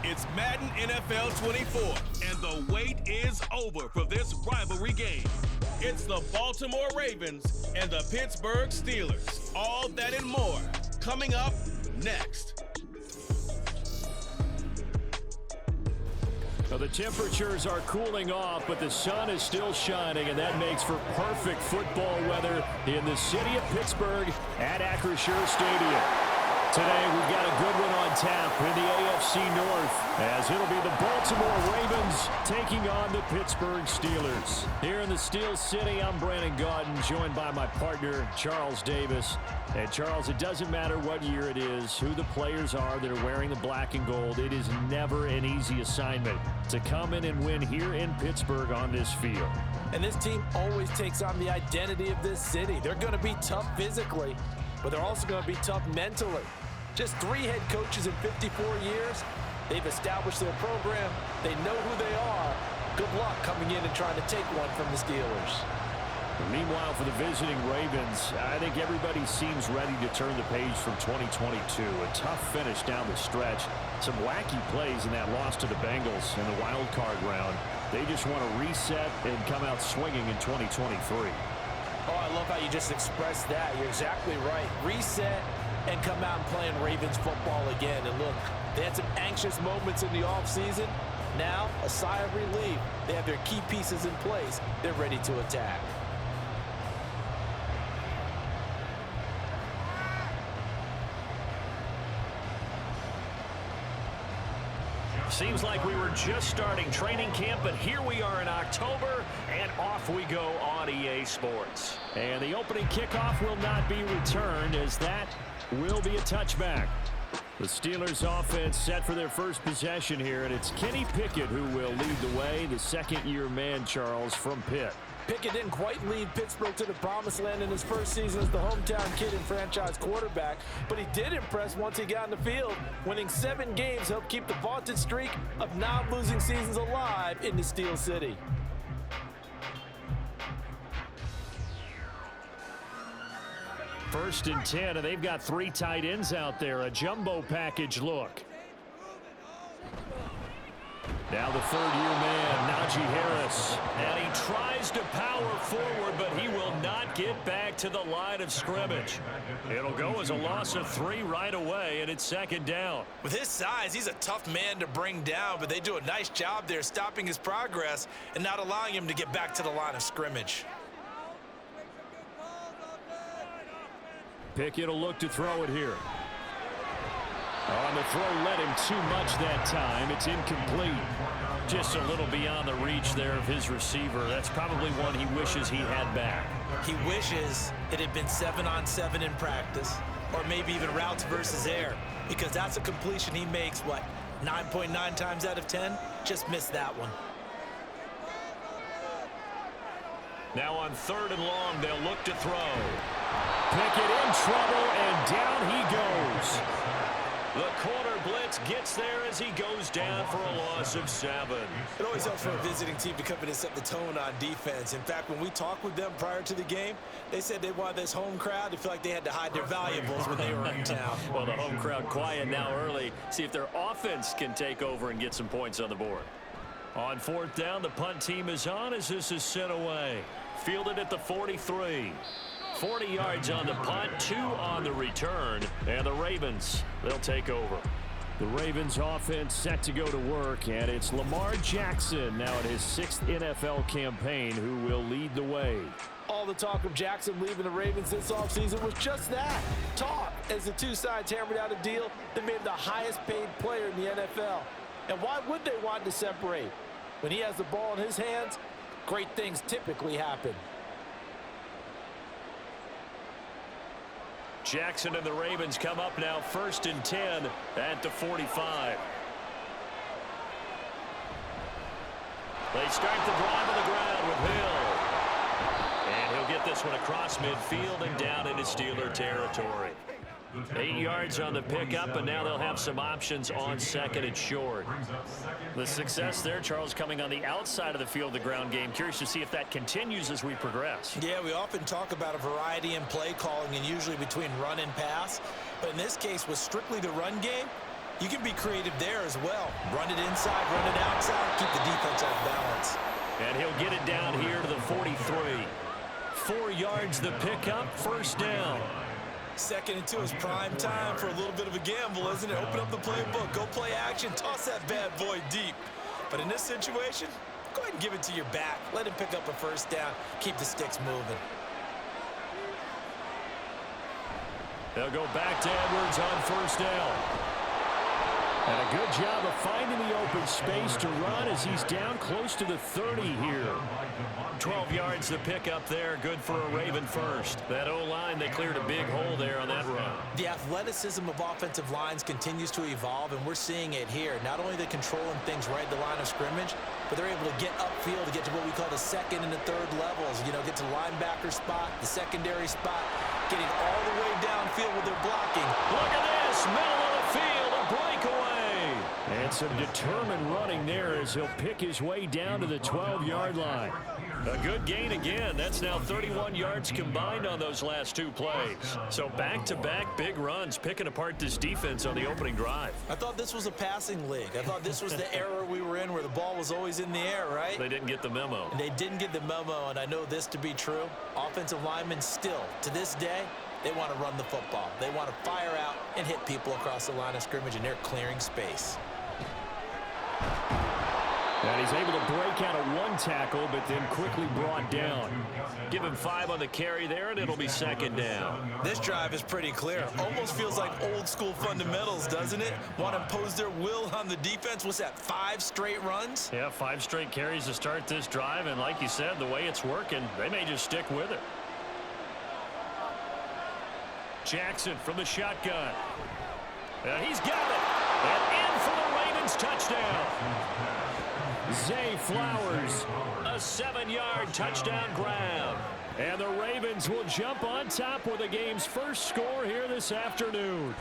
It's Madden NFL 24, and the wait is over for this rivalry game. It's the Baltimore Ravens and the Pittsburgh Steelers. All that and more coming up next. Well, the temperatures are cooling off, but the sun is still shining, and that makes for perfect football weather in the city of Pittsburgh at Acrisure Stadium. Today, we've got a good one on tap in the AFC North, as it'll be the Baltimore Ravens taking on the Pittsburgh Steelers. Here in the Steel City, I'm Brandon Gaudin, joined by my partner, Charles Davis. And Charles, it doesn't matter what year it is, who the players are that are wearing the black and gold. It is never an easy assignment to come in and win here in Pittsburgh on this field. And this team always takes on the identity of this city. They're going to be tough physically, but they're also going to be tough mentally. Just 3 head coaches in 54 years. They've established their program. They know who they are. Good luck coming in and trying to take one from the Steelers. Meanwhile, for the visiting Ravens, I think everybody seems ready to turn the page from 2022. A tough finish down the stretch. Some wacky plays in that loss to the Bengals in the wild card round. They just want to reset and come out swinging in 2023. Oh, I love how you just expressed that. You're exactly right. Reset and come out and playing Ravens football again. And look, they had some anxious moments in the offseason. Now, a sigh of relief. They have their key pieces in place. They're ready to attack. Seems like we were just starting training camp, but here we are in October, and off we go on EA Sports. And the opening kickoff will not be returned, as that will be a touchback. The Steelers offense set for their first possession here, and it's Kenny Pickett who will lead the way, the second-year man, Charles, from Pitt. Pickett didn't quite lead Pittsburgh to the promised land in his first season as the hometown kid and franchise quarterback, but he did impress once he got in the field. Winning 7 games helped keep the vaunted streak of non-losing seasons alive in the Steel City. First and 10, and they've got 3 tight ends out there. A jumbo package look. Now the third-year man, Najee Harris. And he tries to power forward, but he will not get back to the line of scrimmage. It'll go as a loss of 3 right away, and it's second down. With his size, he's a tough man to bring down, but they do a nice job there stopping his progress and not allowing him to get back to the line of scrimmage. Pickett will look to throw it here. On the throw, led him too much that time. It's incomplete. Just a little beyond the reach there of his receiver. That's probably one he wishes he had back. He wishes it had been 7-on-7 in practice, or maybe even routes versus air, because that's a completion he makes, 9.9 times out of 10? Just missed that one. Now on 3rd and long, they'll look to throw. Pickett in trouble, and down he goes. The corner blitz gets there as he goes down for a loss of 7. It always helps for a visiting team to come in and set the tone on defense. In fact, when we talked with them prior to the game, they said they wanted this home crowd to feel like they had to hide their valuables when they were in town. Well, the home crowd quiet now early. See if their offense can take over and get some points on the board. On 4th down, the punt team is on as this is sent away. Fielded at the 43. 40 yards on the punt, 2 on the return, and the Ravens, they'll take over. The Ravens offense set to go to work, and it's Lamar Jackson now at his 6th NFL campaign who will lead the way. All the talk of Jackson leaving the Ravens this offseason was just that, talk, as the two sides hammered out a deal that made him the highest paid player in the NFL. And why would they want to separate? When he has the ball in his hands, great things typically happen. Jackson and the Ravens come up now 1st and 10 at the 45. They start the drive on the ground with Hill. And he'll get this one across midfield and down into Steeler territory. 8 yards on the pickup, and now they'll have some options on 2nd and short. The success there, Charles, coming on the outside of the field, the ground game. Curious to see if that continues as we progress. Yeah, we often talk about a variety in play calling and usually between run and pass. But in this case, with strictly the run game, You can be creative there as well. Run it inside, run it outside, keep the defense off balance. And he'll get it down here to the 43. 4 yards the pickup, first down. 2nd and 2 is prime time for a little bit of a gamble, isn't it? Open up the playbook, go play action, toss that bad boy deep. But in this situation, go ahead and give it to your back. Let him pick up a first down, keep the sticks moving. They'll go back to Edwards on first down. And a good job of finding the open space to run as he's down close to the 30 here. 12 yards to pick up there. Good for a Raven first. That O-line, they cleared a big hole there on that run. The athleticism of offensive lines continues to evolve, and we're seeing it here. Not only are they controlling things right at the line of scrimmage, but they're able to get upfield to get to what we call the 2nd and the 3rd levels. You know, get to the linebacker spot, the secondary spot, getting all the way downfield with their blocking. Look at this, middle of the field, a breakaway. And some determined running there as he'll pick his way down to the 12-yard line. A good gain again. That's now 31 yards combined on those last 2 plays. So back-to-back big runs, picking apart this defense on the opening drive. I thought this was a passing league. I thought this was the era we were in where the ball was always in the air, right? They didn't get the memo. And they didn't get the memo, and I know this to be true. Offensive linemen still, to this day, they want to run the football. They want to fire out and hit people across the line of scrimmage, and they're clearing space. And he's able to break out of 1 tackle, but then quickly brought down. Give him 5 on the carry there, and it'll be 2nd down. This drive is pretty clear. Almost feels like old-school fundamentals, doesn't it? Want to impose their will on the defense. What's that, 5 straight runs? Yeah, 5 straight carries to start this drive, and like you said, the way it's working, they may just stick with it. Jackson from the shotgun. And he's got it. And in for the Ravens touchdown. Zay Flowers, a 7-yard touchdown grab. And the Ravens will jump on top with the game's first score here this afternoon.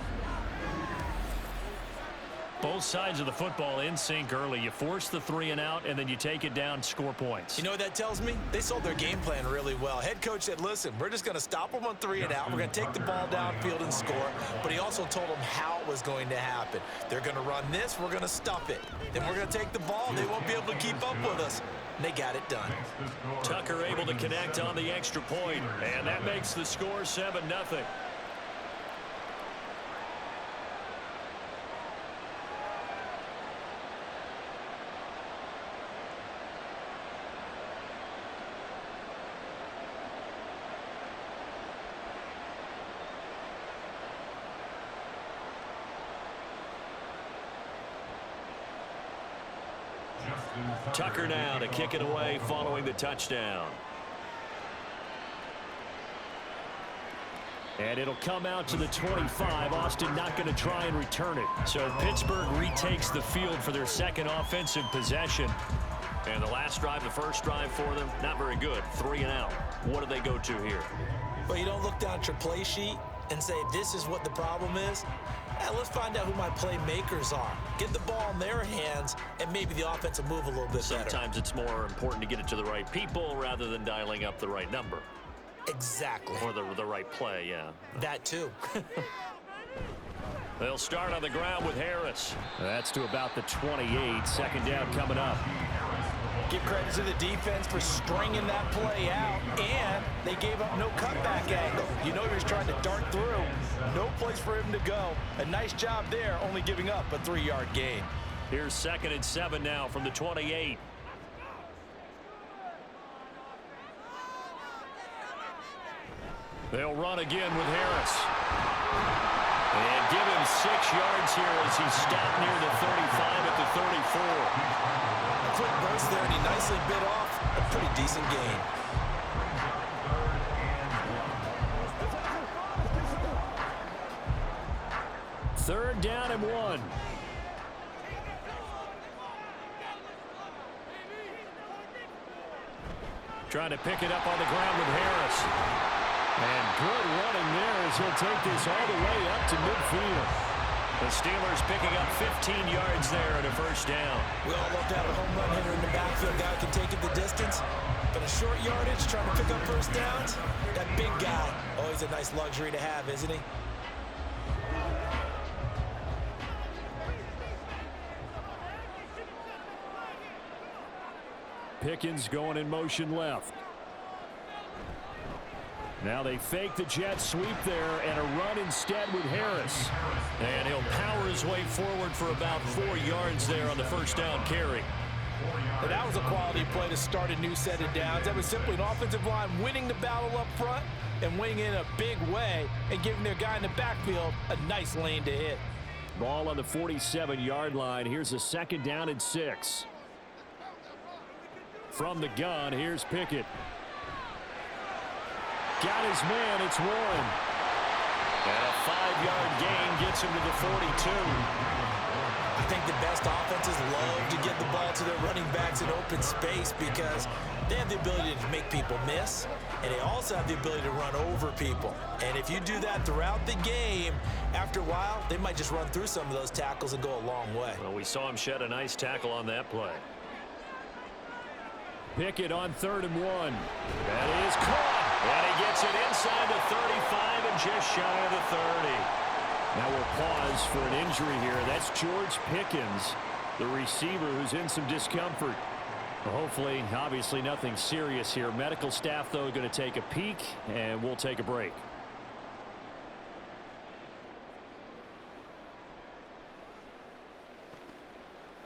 Both sides of the football in sync early. You force the 3 and out, and then you take it down, score points. You know what that tells me? They sold their game plan really well. Head coach said, listen, we're just going to stop them on 3 and out. We're going to take the ball downfield and score. But he also told them how it was going to happen. They're going to run this. We're going to stuff it. Then we're going to take the ball. They won't be able to keep up with us. And they got it done. Tucker able to connect on the extra point, and that makes the score 7-0. Tucker now to kick it away following the touchdown. And it'll come out to the 25. Austin not going to try and return it. So Pittsburgh retakes the field for their 2nd offensive possession. And the last drive, the first drive for them, not very good. 3 and out. What do they go to here? Well, you don't look down at your play sheet and say, this is what the problem is. Let's find out who my playmakers are. Get the ball in their hands, and maybe the offense will move a little bit better. Sometimes it's more important to get it to the right people rather than dialing up the right number. Exactly. Or the right play, yeah. That too. They'll start on the ground with Harris. That's to about the 28. 2nd down coming up. Give credit to the defense for stringing that play out, and they gave up no cutback angle. You know he was trying to dart through. No place for him to go. A nice job there, only giving up a 3-yard gain. Here's 2nd and 7 now from the 28. They'll run again with Harris. And give him 6 yards here as he stopped near the 35 at the 34. A quick burst there, and he nicely bit off a pretty decent gain. Third down and 1. Trying to pick it up on the ground with Harris. And good running there as he'll take this all the way up to midfield. The Steelers picking up 15 yards there at a first down. We all love to have a home run hitter in the backfield. Guy can take it the distance. But a short yardage, trying to pick up first downs, that big guy, always a nice luxury to have, isn't he? Pickens going in motion left. Now they fake the jet sweep there and a run instead with Harris. And he'll power his way forward for about 4 yards there on the first down carry. And that was a quality play to start a new set of downs. That was simply an offensive line winning the battle up front and winning in a big way and giving their guy in the backfield a nice lane to hit. Ball on the 47-yard line. Here's a 2nd down and 6. From the gun, here's Pickett. Got his man, it's Warren. And a 5-yard gain gets him to the 42. I think the best offenses love to get the ball to their running backs in open space because they have the ability to make people miss, and they also have the ability to run over people. And if you do that throughout the game, after a while, they might just run through some of those tackles and go a long way. Well, we saw him shed a nice tackle on that play. Pickett on 3rd and 1. That is caught. And he gets it inside the 35 and just shy of the 30. Now we'll pause for an injury here. That's George Pickens, the receiver who's in some discomfort. Well, hopefully, obviously nothing serious here. Medical staff, though, going to take a peek, and we'll take a break.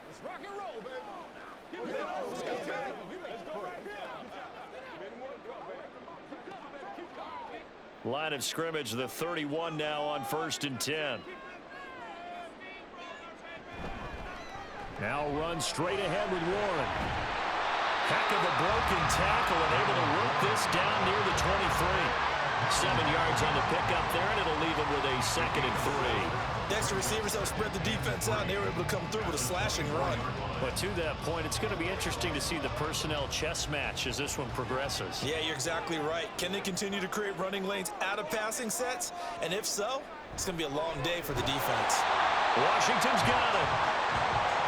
Let's rock and roll, baby. Line of scrimmage, the 31 now on 1st and 10. Now run straight ahead with Warren. Heck of a broken tackle and able to work this down near the 23. 7 yards on the pickup there, and it'll leave him with a 2nd and 3. The extra receivers have spread the defense out, and they were able to come through with a slashing run. But to that point, it's going to be interesting to see the personnel chess match as this one progresses. Yeah, you're exactly right. Can they continue to create running lanes out of passing sets? And if so, it's going to be a long day for the defense. Washington's got it.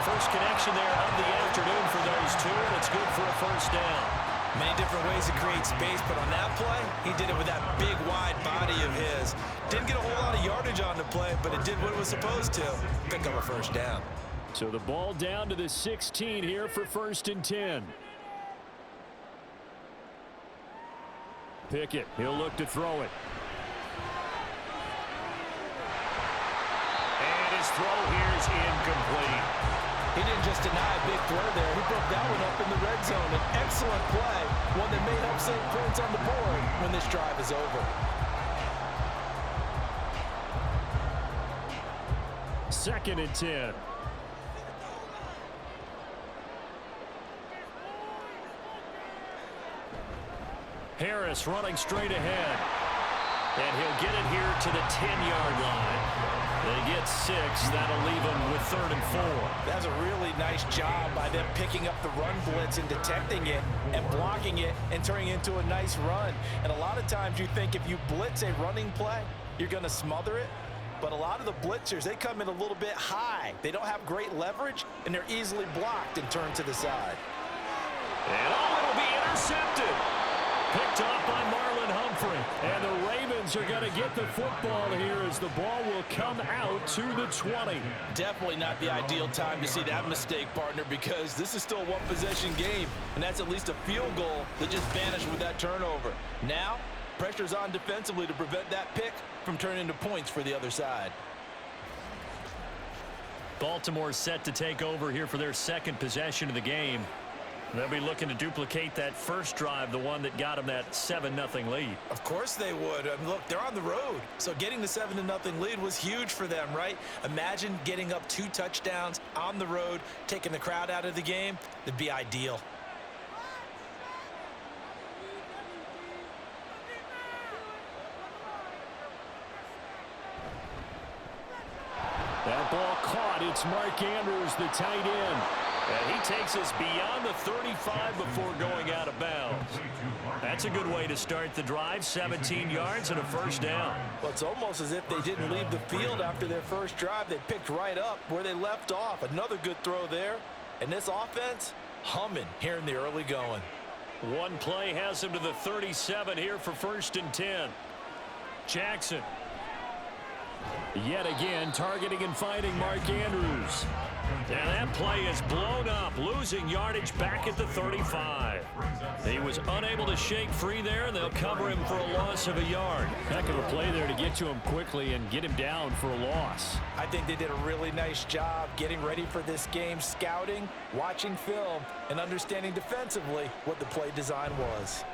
First connection there of the afternoon for those two, and it's good for a first down. Many different ways to create space, but on that play, he did it with that big, wide body of his. Didn't get a whole lot of yardage on the play, but it did what it was supposed to. Pick up a first down. So the ball down to the 16 here for 1st and 10. Pickett, he'll look to throw it. And his throw here is incomplete. He didn't just deny a big throw there. He broke that one up in the red zone. An excellent play, one that may help save points on the board when this drive is over. 2nd and 10. Harris running straight ahead. And he'll get it here to the 10-yard line. They get 6. That'll leave them with 3rd and 4. That's a really nice job by them picking up the run blitz and detecting it and blocking it and turning it into a nice run. And a lot of times you think if you blitz a running play, you're going to smother it. But a lot of the blitzers, they come in a little bit high. They don't have great leverage, and they're easily blocked and turned to the side. And it'll be intercepted. Picked off by Marlon Humphrey. And the Ravens are going to get the football here as the ball will come out to the 20. Definitely not the ideal time to see that mistake, partner, because this is still a one-possession game, and that's at least a field goal that just vanished with that turnover. Now, pressure's on defensively to prevent that pick from turning into points for the other side. Baltimore set to take over here for their 2nd possession of the game. They'll be looking to duplicate that first drive, the one that got them that 7-0 lead. Of course they would. I mean, look, they're on the road. So getting the 7-0 lead was huge for them, right? Imagine getting up 2 touchdowns on the road, taking the crowd out of the game. It'd be ideal. That ball caught. It's Mark Andrews, the tight end. And he takes us beyond the 35 before going out of bounds. That's a good way to start the drive. 17 yards and a first down. Well, it's almost as if they didn't leave the field after their first drive. They picked right up where they left off. Another good throw there. And this offense, humming here in the early going. One play has him to the 37 here for 1st and 10. Jackson. Yet again, targeting and finding Mark Andrews. And that play is blown up, losing yardage back at the 35. He was unable to shake free there, and they'll cover him for a loss of a yard. Heck of a play there to get to him quickly and get him down for a loss. I think they did a really nice job getting ready for this game, scouting, watching film, and understanding defensively what the play design was.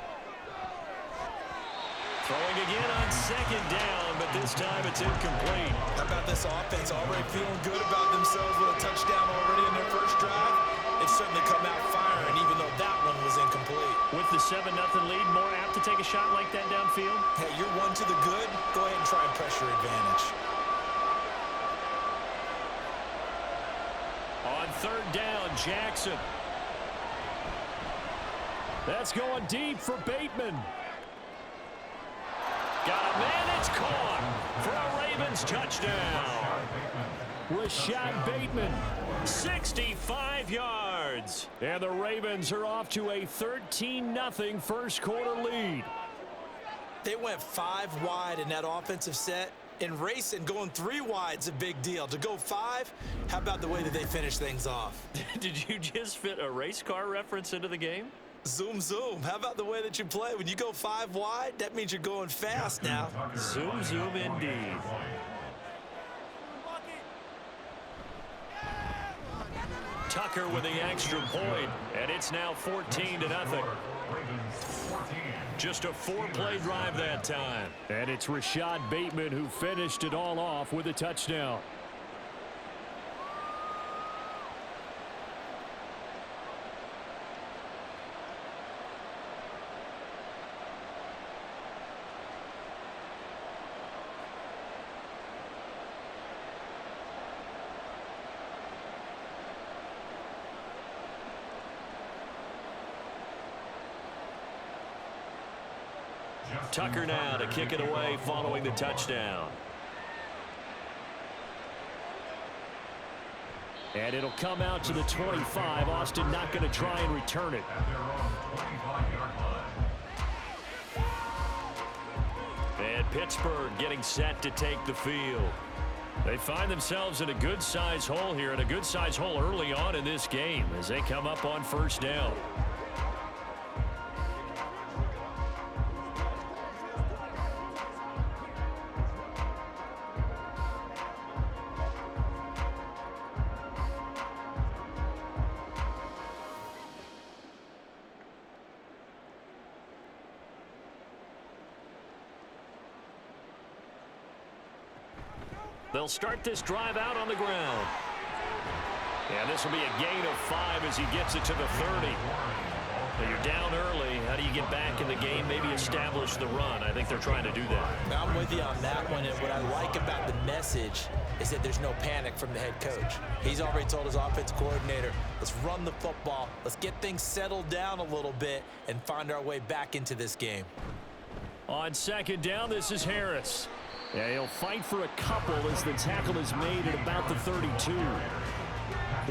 Throwing again on second down, but this time it's incomplete. How about this offense already feeling good about themselves with a touchdown already in their first drive? They've certainly come out firing, even though that one was incomplete. With the 7-0 lead, more apt to take a shot like that downfield? Hey, you're one to the good. Go ahead and try and press your advantage. On third down, Jackson. That's going deep for Bateman. Got a man, it's caught for a Ravens touchdown. Rashad Bateman. 65 yards. And the Ravens are off to a 13-0 first quarter lead. They went 5 wide in that offensive set. In racing, going 3 wide's a big deal. To go 5, how about the way that they finish things off? Did you just fit a race car reference into the game? Zoom, zoom. How about the way that you play? When you go 5 wide, that means you're going fast now. Zoom, zoom indeed. Tucker with the extra point, and it's now 14-0. Just a 4-play drive that time. And it's Rashad Bateman who finished it all off with a touchdown. Tucker now to kick it away following the touchdown. And it'll come out to the 25. Austin not going to try and return it. And Pittsburgh getting set to take the field. They find themselves in a good-size hole here, and a good-size hole early on in this game as they come up on first down. They'll start this drive out on the ground. And this will be a gain of 5 as he gets it to the 30. Now you're down early. How do you get back in the game? Maybe establish the run. I think they're trying to do that. I'm with you on that one, and what I like about the message is that there's no panic from the head coach. He's already told his offense coordinator, let's run the football, let's get things settled down a little bit and find our way back into this game. On second down, this is Harris. Yeah, he'll fight for a couple as the tackle is made at about the 32.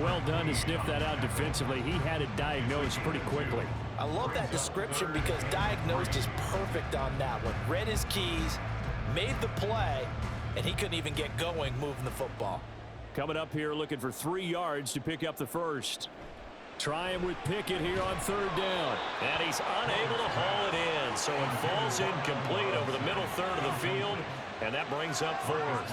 Well done to sniff that out defensively. He had it diagnosed pretty quickly. I love that description because diagnosed is perfect on that one. Read his keys, made the play, and he couldn't even get going moving the football. Coming up here looking for 3 yards to pick up the first. Trying with Pickett here on third down. And he's unable to haul it in, so it falls incomplete over the middle third of the field, and that brings up 4th.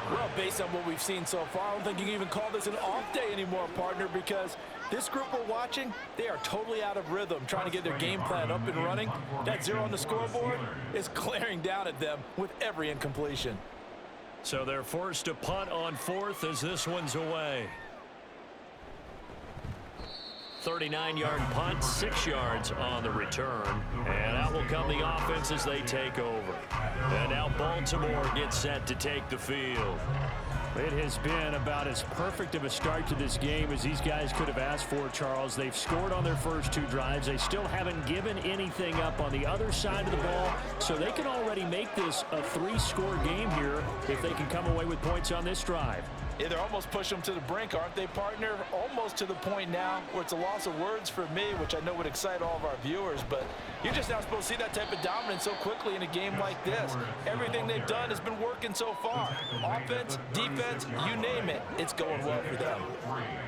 Well, based on what we've seen so far, I don't think you can even call this an off day anymore, partner, because this group we're watching, they are totally out of rhythm, trying to get their game plan up and running. That 0 on the scoreboard is glaring down at them with every incompletion. So they're forced to punt on 4th as this one's away. 39-yard punt, 6 yards on the return. And out will come the offense as they take over. And now Baltimore gets set to take the field. It has been about as perfect of a start to this game as these guys could have asked for, Charles. They've scored on their first 2 drives. They still haven't given anything up on the other side of the ball, so they can already make this a 3-score game here if they can come away with points on this drive. Yeah, they're almost pushing them to the brink, aren't they, partner? Almost to the point now where it's a loss of words for me, which I know would excite all of our viewers, but you're just not supposed to see that type of dominance so quickly in a game like this. Everything they've done has been working so far. Offense, defense, you name it, it's going well for them.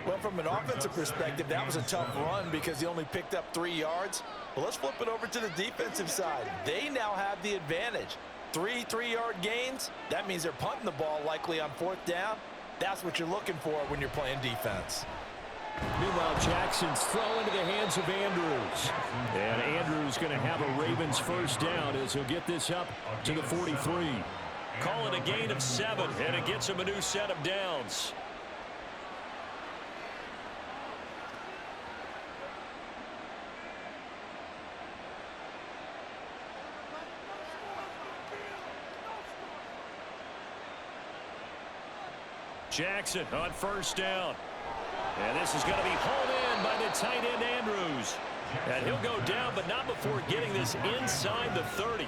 Well, from an offensive perspective, that was a tough run because he only picked up 3 yards. Well, let's flip it over to the defensive side. They now have the advantage. 3 3-yard gains, that means they're punting the ball likely on 4th down. That's what you're looking for when you're playing defense. Meanwhile, Jackson's throw into the hands of Andrews. And Andrews going to have a Ravens first down as he'll get this up to the 43. Call it a gain of 7, and it gets him a new set of downs. Jackson on first down. And this is going to be hauled in by the tight end Andrews. And he'll go down, but not before getting this inside the 30.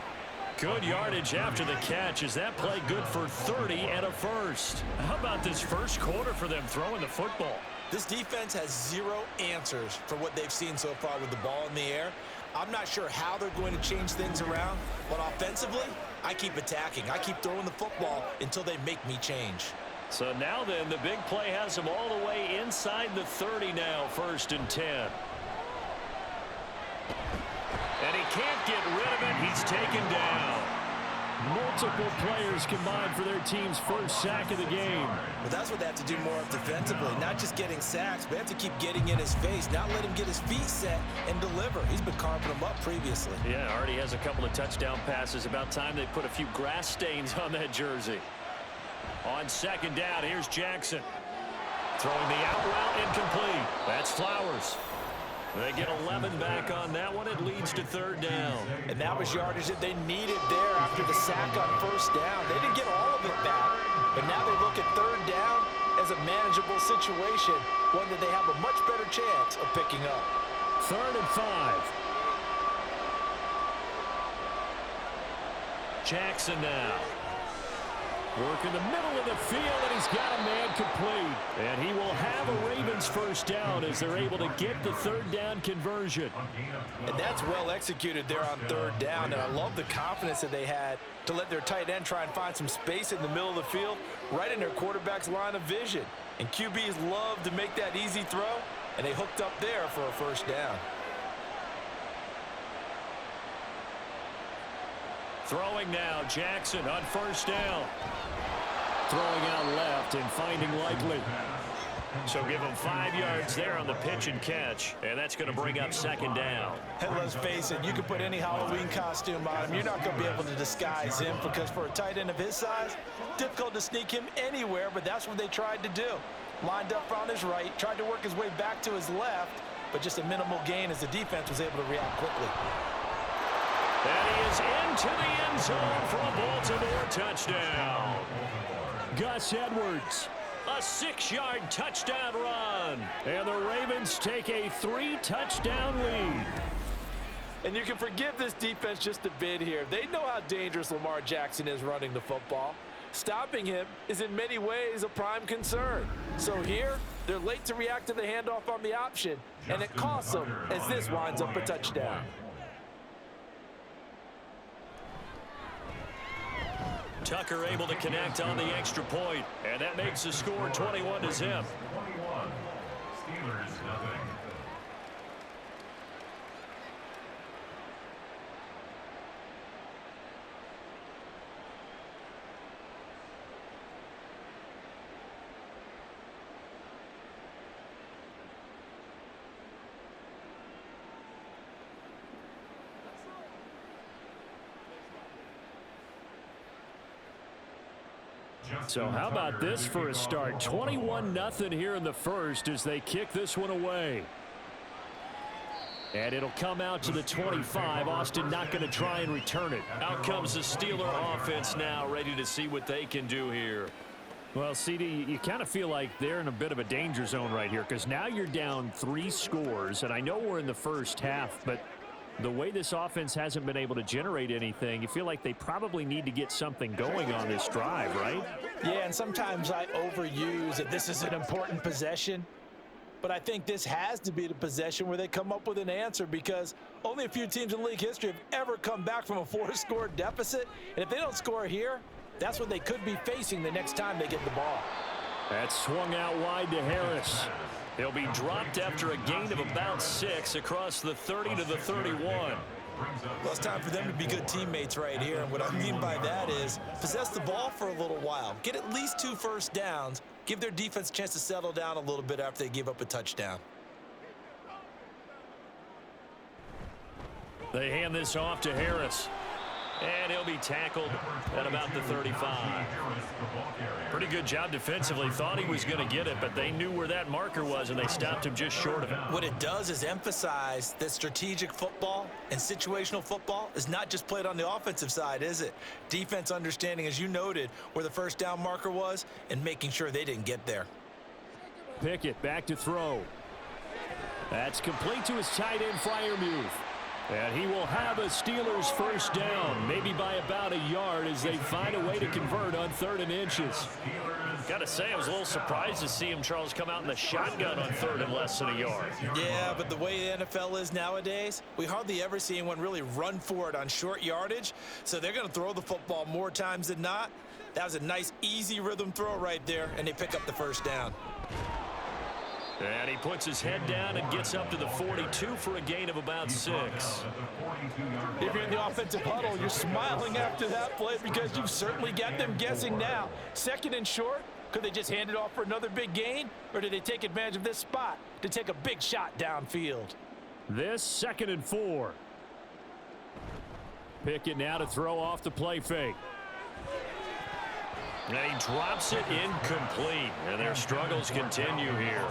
Good yardage after the catch. Is that play good for 30 and a first? How about this first quarter for them throwing the football? This defense has 0 answers for what they've seen so far with the ball in the air. I'm not sure how they're going to change things around, but offensively, I keep attacking. I keep throwing the football until they make me change. So now then, the big play has him all the way inside the 30 now, 1st and 10. And he can't get rid of it. He's taken down. Multiple players combined for their team's first sack of the game. But that's what they have to do more of defensively, not just getting sacks, but they have to keep getting in his face, not let him get his feet set and deliver. He's been carving them up previously. Yeah, already has a couple of touchdown passes. About time they put a few grass stains on that jersey. On 2nd down, here's Jackson. Throwing the out route incomplete. That's Flowers. They get 11 back on that one. It leads to 3rd down. And that was yardage that they needed there after the sack on 1st down. They didn't get all of it back, but now they look at 3rd down as a manageable situation, one that they have a much better chance of picking up. 3rd and 5. Jackson now. Work in the middle of the field, and he's got a man complete. And he will have a Ravens first down as they're able to get the 3rd down conversion. And that's well executed there on 3rd down, and I love the confidence that they had to let their tight end try and find some space in the middle of the field, right in their quarterback's line of vision. And QBs love to make that easy throw, and they hooked up there for a first down. Throwing now, Jackson on 1st down. Throwing out left and finding Likely. So give him 5 yards there on the pitch and catch, and that's going to bring up 2nd down. Hey, let's face it, you can put any Halloween costume on him. You're not going to be able to disguise him because for a tight end of his size, difficult to sneak him anywhere, but that's what they tried to do. Lined up on his right, tried to work his way back to his left, but just a minimal gain as the defense was able to react quickly. And he is into the end zone for a Baltimore touchdown. Gus Edwards. A 6-yard touchdown run. And the Ravens take a 3-touchdown lead. And you can forgive this defense just a bit here. They know how dangerous Lamar Jackson is running the football. Stopping him is in many ways a prime concern. So here, they're late to react to the handoff on the option, and it costs them as this winds up a touchdown. Tucker able to connect on the extra point, and that makes the score 21-0. So how about this for a start? 21-0 here in the first as they kick this one away. And it'll come out to the 25. Austin not going to try and return it. Out comes the Steeler offense now, ready to see what they can do here. Well, CD, you kind of feel like they're in a bit of a danger zone right here because now you're down 3 scores, and I know we're in the first half, but The way this offense hasn't been able to generate anything, you feel like they probably need to get something going on this drive, right? Yeah, and sometimes I overuse that this is an important possession. But I think this has to be the possession where they come up with an answer, because only a few teams in league history have ever come back from a 4-score deficit. And if they don't score here, that's what they could be facing the next time they get the ball. That's swung out wide to Harris. He'll be dropped after a gain of about 6 across the 30 to the 31. Well, it's time for them to be good teammates right here. And what I mean by that is possess the ball for a little while. Get at least 2 first downs. Give their defense a chance to settle down a little bit after they give up a touchdown. They hand this off to Harris. And he'll be tackled at about the 35. Pretty good job defensively. Thought he was going to get it, but they knew where that marker was, and they stopped him just short of it. What it does is emphasize that strategic football and situational football is not just played on the offensive side, is it? Defense understanding, as you noted, where the first down marker was and making sure they didn't get there. Pickett back to throw. That's complete to his tight end, Freiermuth. And he will have a Steelers first down, maybe by about a yard, as they find a way to convert on 3rd and inches. Got to say, I was a little surprised to see him, Charles, come out in the shotgun on 3rd and less than a yard. Yeah, but the way the NFL is nowadays, we hardly ever see anyone really run for it on short yardage. So they're going to throw the football more times than not. That was a nice, easy rhythm throw right there, and they pick up the first down. And he puts his head down and gets up to the 42 for a gain of about 6. If you're in the offensive huddle, you're smiling after that play because you've certainly got them guessing now. 2nd and short, could they just hand it off for another big gain? Or did they take advantage of this spot to take a big shot downfield? This 2nd and 4. Pickett now to throw off the play fake. And he drops it incomplete, and their struggles continue here.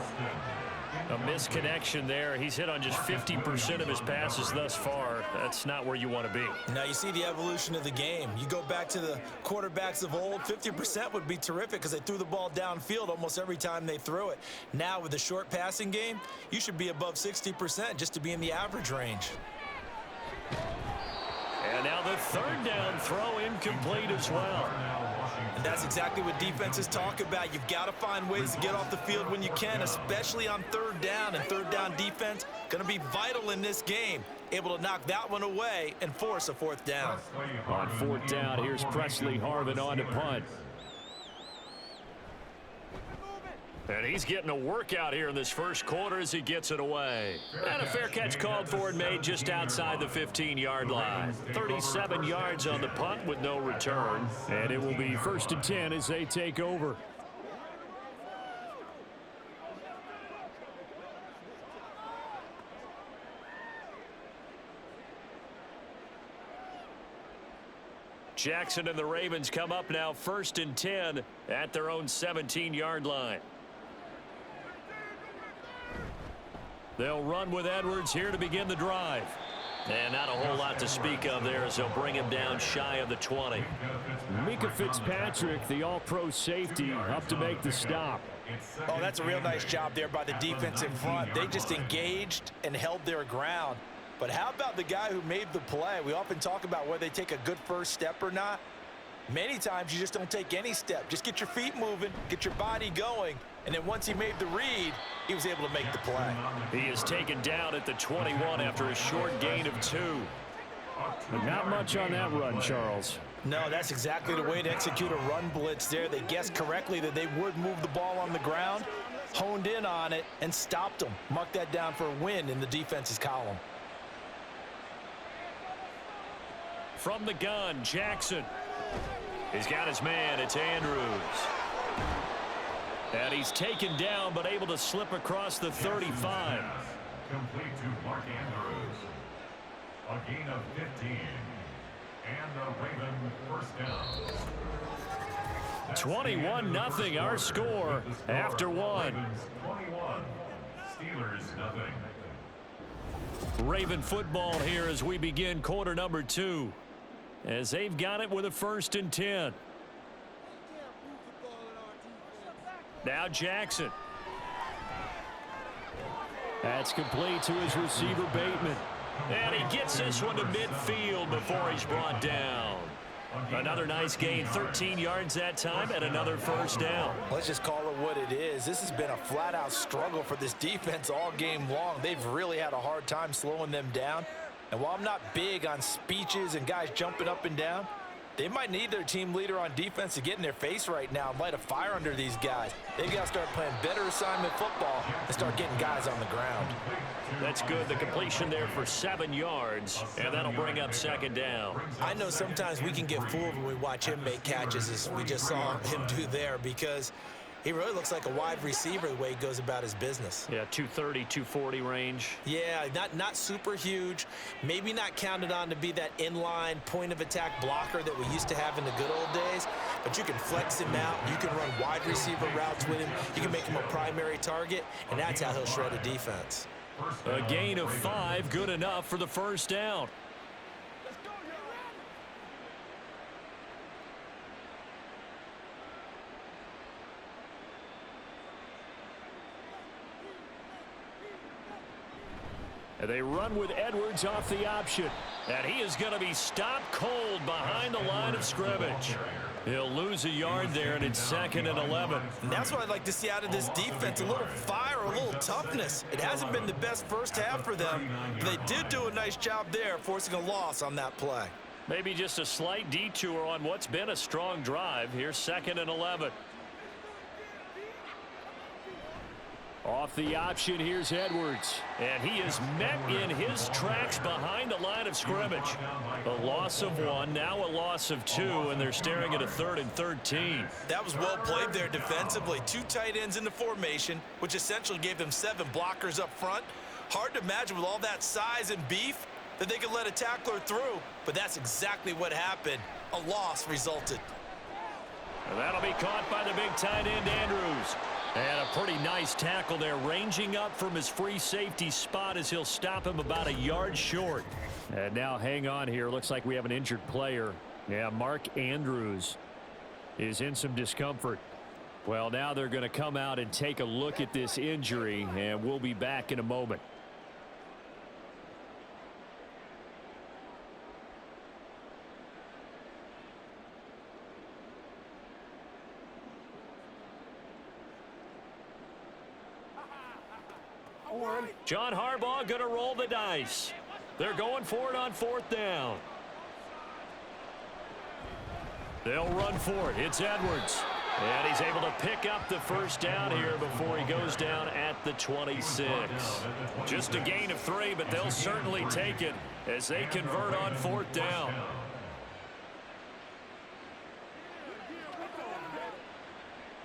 A misconnection there. He's hit on just 50% of his passes thus far. That's not where you want to be. Now you see the evolution of the game. You go back to the quarterbacks of old, 50% would be terrific because they threw the ball downfield almost every time they threw it. Now with the short passing game, you should be above 60% just to be in the average range. And now the 3rd down throw incomplete as well. And that's exactly what defenses talk about. You've got to find ways to get off the field when you can, especially on 3rd down. And 3rd down defense going to be vital in this game. Able to knock that one away and force a 4th down. On 4th down, here's Presley Harvin on to punt. And he's getting a workout here in this first quarter as he gets it away. And a fair catch called for and made just outside the 15-yard line. 37 yards on the punt with no return. And it will be 1st and 10 as they take over. Jackson and the Ravens come up now 1st and 10 at their own 17-yard line. They'll run with Edwards here to begin the drive. And not a whole lot to speak of there as they'll bring him down shy of the 20. Mika Fitzpatrick, the all-pro safety, up to make the stop. Oh, that's a real nice job there by the defense in front. They just engaged and held their ground. But how about the guy who made the play? We often talk about whether they take a good first step or not. Many times you just don't take any step. Just get your feet moving, get your body going, and then once he made the read, he was able to make the play. He is taken down at the 21 after a short gain of 2. But not much on that run, Charles. No, that's exactly the way to execute a run blitz there. They guessed correctly that they would move the ball on the ground, honed in on it, and stopped them. Mark that down for a win in the defense's column. From the gun, Jackson. He's got his man. It's Andrews. And he's taken down but able to slip across the 35. Complete to Mark Andrews. A gain of 15. And the Raven first down. 21-0 our score after 1. 21. Steelers nothing. Raven football here as we begin quarter number 2. As they've got it with a 1st and 10. Now Jackson. That's complete to his receiver, Bateman. And he gets this one to midfield before he's brought down. Another nice gain, 13 yards that time, and another first down. Let's just call it what it is. This has been a flat-out struggle for this defense all game long. They've really had a hard time slowing them down. And while I'm not big on speeches and guys jumping up and down, they might need their team leader on defense to get in their face right now and light a fire under these guys. They've got to start playing better assignment football and start getting guys on the ground. That's good. The completion there for 7 yards, and that'll bring up second down. I know sometimes we can get fooled when we watch him make catches, as we just saw him do there, because he really looks like a wide receiver the way he goes about his business. Yeah, 230, 240 range. Yeah, not super huge. Maybe not counted on to be that inline point-of-attack blocker that we used to have in the good old days. But you can flex him out. You can run wide receiver routes with him. You can make him a primary target, and that's how he'll shred a defense. A gain of 5, good enough for the first down. And they run with Edwards off the option. And he is going to be stopped cold behind the line of scrimmage. He'll lose a yard there, and it's 2nd and 11. And that's what I'd like to see out of this defense, a little fire, a little toughness. It hasn't been the best first half for them, but they did do a nice job there, forcing a loss on that play. Maybe just a slight detour on what's been a strong drive. Here's 2nd and 11. Off the option, here's Edwards. And he is met in his tracks behind the line of scrimmage. A loss of 1, now a loss of 2, and they're staring at a 3rd and 13. That was well played there defensively. 2 tight ends in the formation, which essentially gave them 7 blockers up front. Hard to imagine with all that size and beef that they could let a tackler through, but that's exactly what happened. A loss resulted. And that'll be caught by the big tight end, Andrews. And a pretty nice tackle there, ranging up from his free safety spot as he'll stop him about a yard short. And now hang on here. Looks like we have an injured player. Yeah, Mark Andrews is in some discomfort. Well, now they're going to come out and take a look at this injury, and we'll be back in a moment. John Harbaugh going to roll the dice. They're going for it on 4th down. They'll run for it. It's Edwards. And he's able to pick up the first down here before he goes down at the 26. Just a gain of 3, but they'll certainly take it as they convert on 4th down.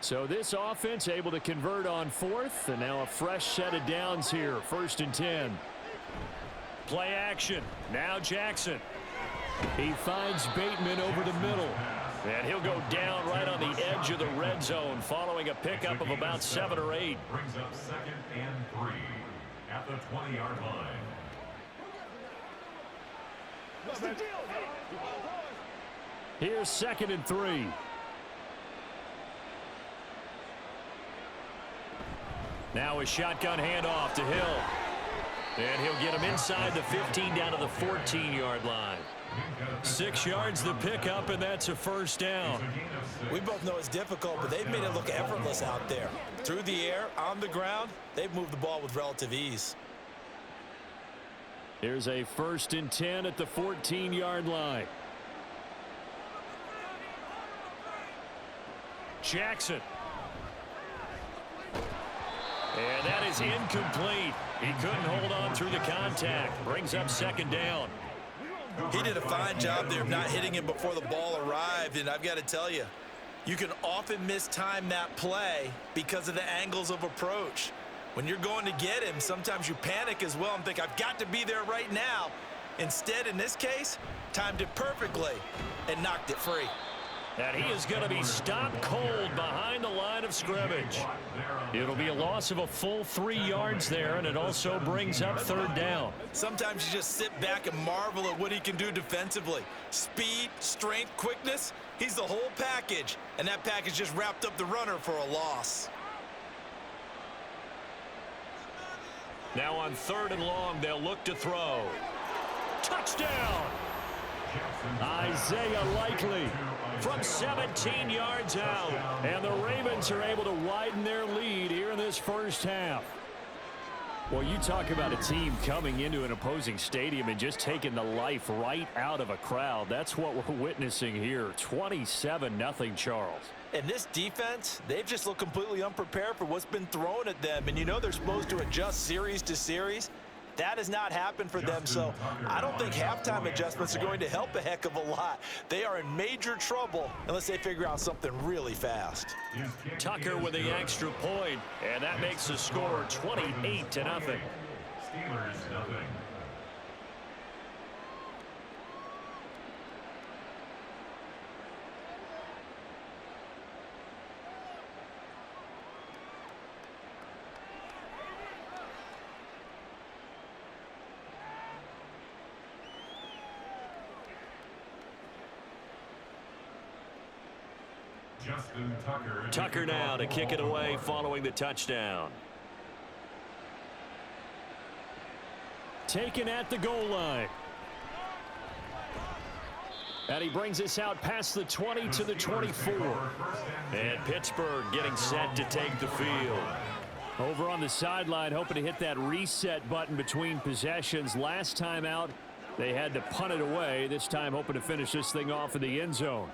So this offense able to convert on 4th, and now a fresh set of downs here, 1st and 10. Play action. Now Jackson. He finds Bateman over the middle. And he'll go down right on the edge of the red zone following a pickup of about 7 or 8. Brings up 2nd and 3 at the 20-yard line. Here's 2nd and 3. Now a shotgun handoff to Hill. And he'll get him inside the 15 down to the 14-yard line. 6 yards the pickup, and that's a first down. We both know it's difficult, but they've made it look effortless out there. Through the air, on the ground, they've moved the ball with relative ease. Here's a 1st and 10 at the 14-yard line. Jackson. And that is incomplete. He couldn't hold on through the contact. Brings up 2nd down. He did a fine job there of not hitting him before the ball arrived, and I've got to tell you, you can often mistime that play because of the angles of approach. When you're going to get him, sometimes you panic as well and think, I've got to be there right now. Instead, in this case, timed it perfectly and knocked it free. And he is going to be stopped cold behind the line of scrimmage. It'll be a loss of a full 3 yards there, and it also brings up 3rd down. Sometimes you just sit back and marvel at what he can do defensively. Speed, strength, quickness, he's the whole package. And that package just wrapped up the runner for a loss. Now on 3rd and long, they'll look to throw. Touchdown! Isaiah Likely from 17 yards out. And the Ravens are able to widen their lead here in this first half. Well, you talk about a team coming into an opposing stadium and just taking the life right out of a crowd. That's what we're witnessing here. 27-0, Charles. And this defense, they've just looked completely unprepared for what's been thrown at them. And you know they're supposed to adjust series to series. That has not happened for them, so I don't think halftime adjustments are going to help a heck of a lot. They are in major trouble unless they figure out something really fast. Tucker with the extra point, and that makes the score 28-0. Steelers, nothing. Tucker now to kick it away following the touchdown. Taken at the goal line. And he brings us out past the 20 to the 24. And Pittsburgh getting set to take the field. Over on the sideline, hoping to hit that reset button between possessions. Last time out, they had to punt it away. This time hoping to finish this thing off in the end zone.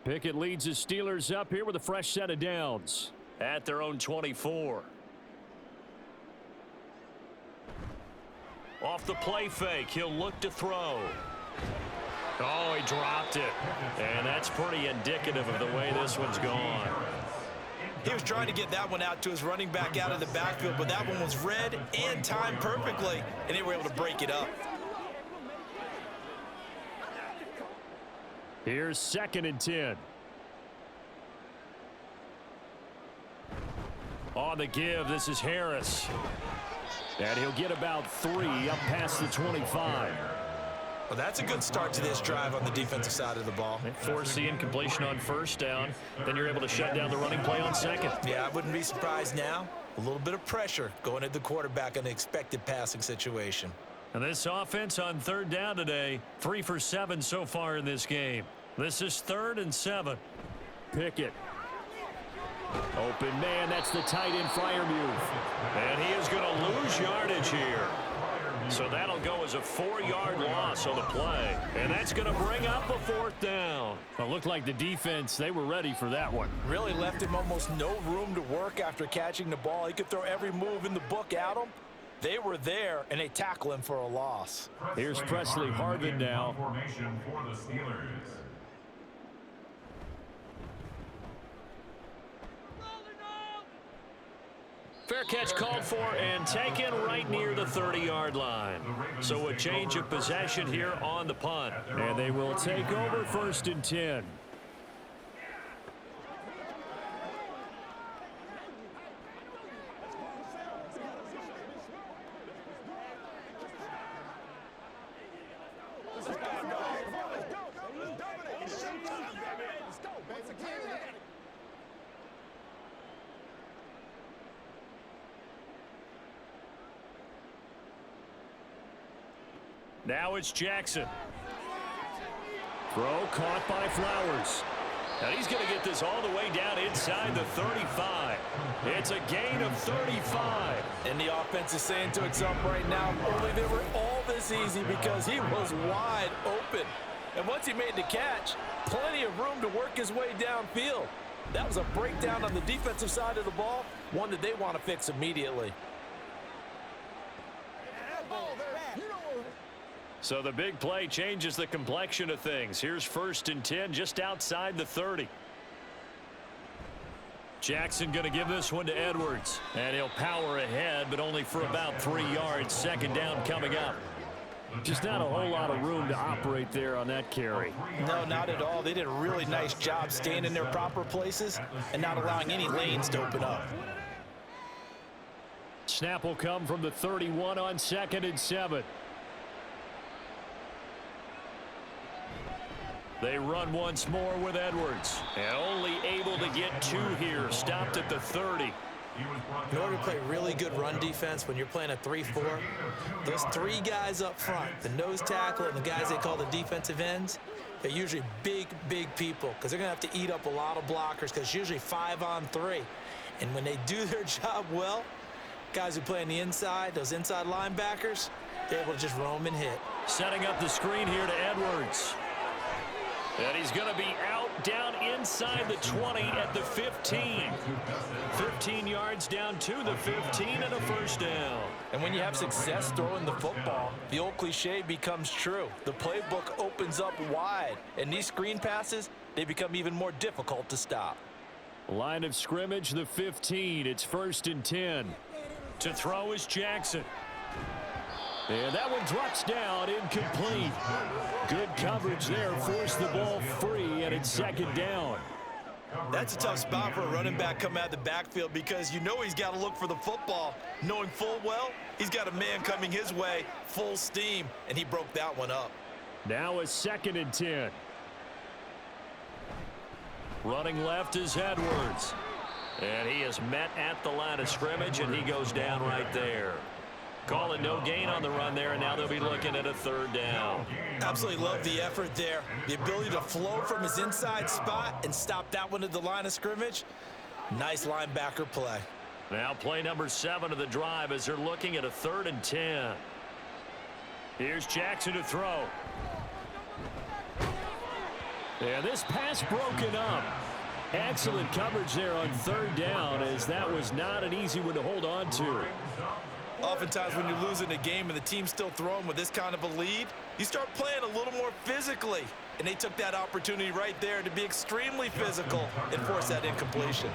Pickett leads the Steelers up here with a fresh set of downs. At their own 24. Off the play fake, he'll look to throw. Oh, he dropped it. And that's pretty indicative of the way this one's gone. He was trying to get that one out to his running back out of the backfield, but that one was read and timed perfectly, and they were able to break it up. Here's 2nd and 10. On the give, this is Harris. And he'll get about 3 up past the 25. Well, that's a good start to this drive on the defensive side of the ball. Force the incompletion on first down. Then you're able to shut down the running play on second. Yeah, I wouldn't be surprised now. A little bit of pressure going at the quarterback in an expected passing situation. And this offense on 3rd down today, 3 for 7 so far in this game. This is 3rd and 7. Pickett. Open man, that's the tight end Freiermuth. And he is going to lose yardage here. So that'll go as a 4-yard loss on the play. And that's going to bring up a 4th down. Well, it looked like the defense, they were ready for that one. Really left him almost no room to work after catching the ball. He could throw every move in the book at him. They were there, and they tackle him for a loss. Here's Presley Harvin now. Formation for the Steelers. Fair catch called for and taken right near the 30-yard line. So a change of possession here on the punt. And they will take over 1st and 10. Now it's Jackson. Throw caught by Flowers. And he's going to get this all the way down inside the 35. It's a gain of 35. And the offense is saying to itself right now, only they were all this easy because he was wide open. And once he made the catch, plenty of room to work his way downfield. That was a breakdown on the defensive side of the ball, one that they want to fix immediately. So the big play changes the complexion of things. Here's 1st and 10 just outside the 30. Jackson going to give this one to Edwards. And he'll power ahead, but only for about 3 yards. 2nd down coming up. Just not a whole lot of room to operate there on that carry. No, not at all. They did a really nice job staying in their proper places and not allowing any lanes to open up. Snap will come from the 31 on 2nd and 7. They run once more with Edwards. And only able to get 2 here. Stopped at the 30. In order to play really good run defense when you're playing a 3-4, those 3 guys up front, the nose tackle and the guys they call the defensive ends, they're usually big, big people because they're going to have to eat up a lot of blockers because it's usually 5 on 3. And when they do their job well, guys who play on the inside, those inside linebackers, they're able to just roam and hit. Setting up the screen here to Edwards. And he's going to be out down inside the 20 at the 15. 15 yards down to the 15 and a first down. And when you have success throwing the football, the old cliche becomes true. The playbook opens up wide, and these screen passes, they become even more difficult to stop. Line of scrimmage, the 15. It's 1st and 10. To throw is Jackson. And that one drops down, incomplete. Good coverage there, forced the ball free, and it's 2nd down. That's a tough spot for a running back coming out of the backfield because you know he's got to look for the football, knowing full well he's got a man coming his way full steam, and he broke that one up. Now a 2nd and 10. Running left is Edwards. And he is met at the line of scrimmage, and he goes down right there. Call it no gain on the run there, and now they'll be looking at a 3rd down. Absolutely love the effort there. The ability to flow from his inside spot and stop that one at the line of scrimmage. Nice linebacker play. Now play number 7 of the drive as they're looking at a 3rd and 10. Here's Jackson to throw. And this pass broken up. Excellent coverage there on 3rd down, as that was not an easy one to hold on to. Oftentimes when you're losing a game and the team's still throwing with this kind of a lead, you start playing a little more physically. And they took that opportunity right there to be extremely physical and force that incompletion.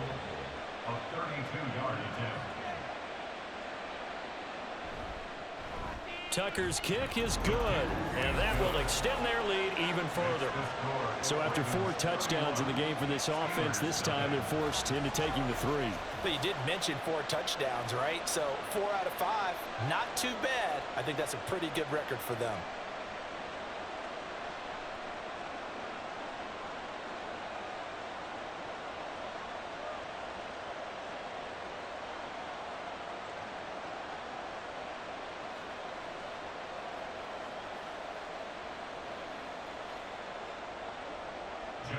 A 32-yard attempt. Tucker's kick is good, and that will extend their lead even further. So after 4 touchdowns in the game for this offense, this time they're forced into taking the 3. But you did mention 4 touchdowns, right? So 4 out of 5, not too bad. I think that's a pretty good record for them.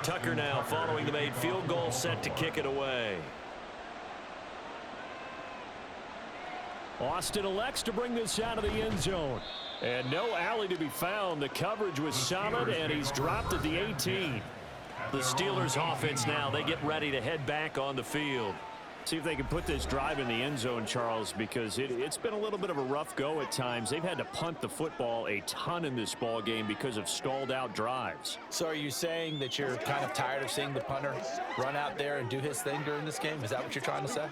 Tucker now following the made field goal, set to kick it away. Austin elects to bring this out of the end zone. And no alley to be found. The coverage was solid, and he's dropped at the 18. The Steelers offense now, they get ready to head back on the field. See if they can put this drive in the end zone, Charles, because it's been a little bit of a rough go at times. They've had to punt the football a ton in this ball game because of stalled out drives. So are you saying that you're kind of tired of seeing the punter run out there and do his thing during this game? Is that what you're trying to say?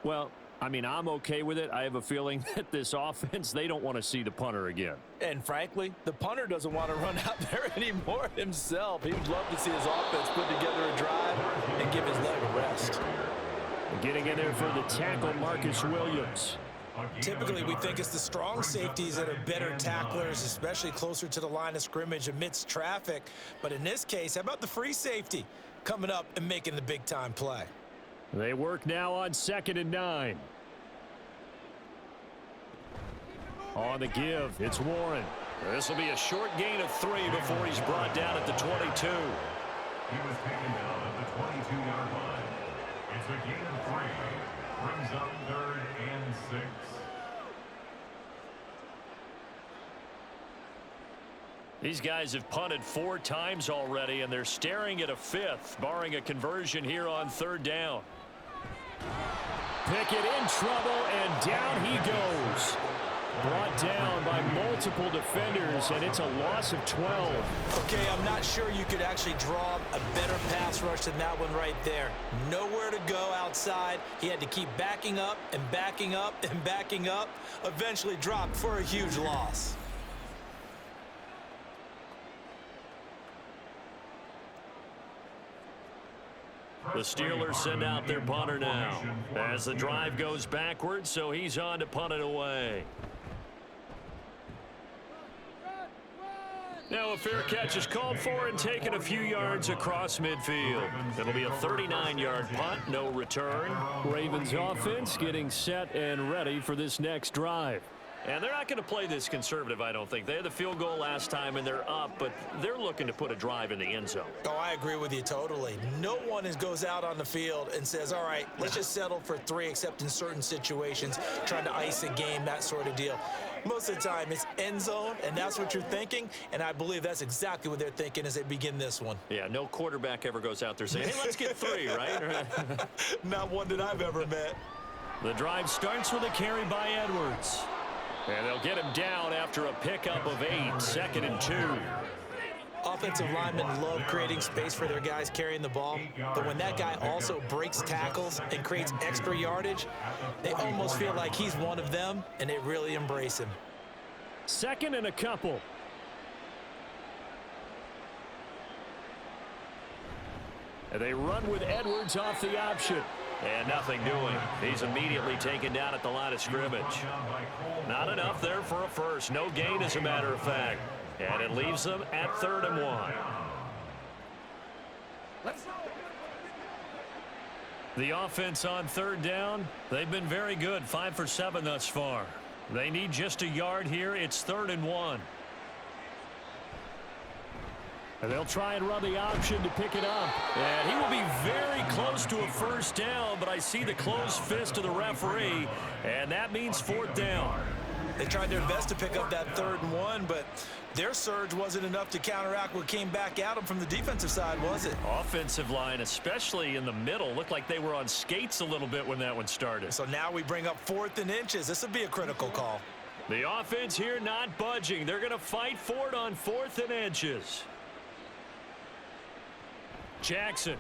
Well, I mean, I'm okay with it. I have a feeling that this offense, they don't want to see the punter again. And frankly, the punter doesn't want to run out there anymore himself. He would love to see his offense put together a drive and give his leg a rest. Getting in there for the tackle, Marcus Williams. Typically, we think it's the strong safeties that are better tacklers, especially closer to the line of scrimmage amidst traffic. But in this case, how about the free safety coming up and making the big-time play? They work now on 2nd and 9. On the give, it's Warren. This will be a short gain of 3 before he's brought down at the 22. He was taken down at the 22-yard line. It's a gain of 3. Brings up 3rd and 6. These guys have punted 4 times already, and they're staring at a 5th, barring a conversion here on 3rd down. Pickett in trouble, and down he goes. Brought down by multiple defenders, and it's a loss of 12. Okay, I'm not sure you could actually draw a better pass rush than that one right there. Nowhere to go outside. He had to keep backing up and backing up and backing up. Eventually dropped for a huge loss. The Steelers send out their punter now as the drive goes backwards, so he's on to punt it away. Now a fair catch is called for and taken a few yards across midfield. It'll be a 39-yard punt, no return. Ravens offense getting set and ready for this next drive. And they're not going to play this conservative, I don't think. They had the field goal last time, and they're up, but they're looking to put a drive in the end zone. Oh, I agree with you totally. No one goes out on the field and says, all right, let's just settle for 3, except in certain situations, trying to ice a game, that sort of deal. Most of the time, it's end zone, and that's what you're thinking, and I believe that's exactly what they're thinking as they begin this one. Yeah, no quarterback ever goes out there saying, hey, let's get 3, right? Not one that I've ever met. The drive starts with a carry by Edwards. And they'll get him down after a pickup of 8, 2nd and 2. Offensive linemen love creating space for their guys carrying the ball, but when that guy also breaks tackles and creates extra yardage, they almost feel like he's one of them, and they really embrace him. 2nd and a couple. And they run with Edwards off the option. And nothing doing. He's immediately taken down at the line of scrimmage. Not enough there for a first. No gain, as a matter of fact. And it leaves them at 3rd and 1. The offense on 3rd down, they've been very good. 5 for 7 thus far. They need just a yard here. It's 3rd and 1. And they'll try and run the option to pick it up. And he will be very close to a first down, but I see the closed fist of the referee, and that means 4th down. They tried their best to pick up that 3rd and 1, but their surge wasn't enough to counteract what came back at them from the defensive side, was it? Offensive line, especially in the middle, looked like they were on skates a little bit when that one started. So now we bring up 4th and inches. This would be a critical call. The offense here not budging. They're going to fight for it on 4th and inches. Jackson.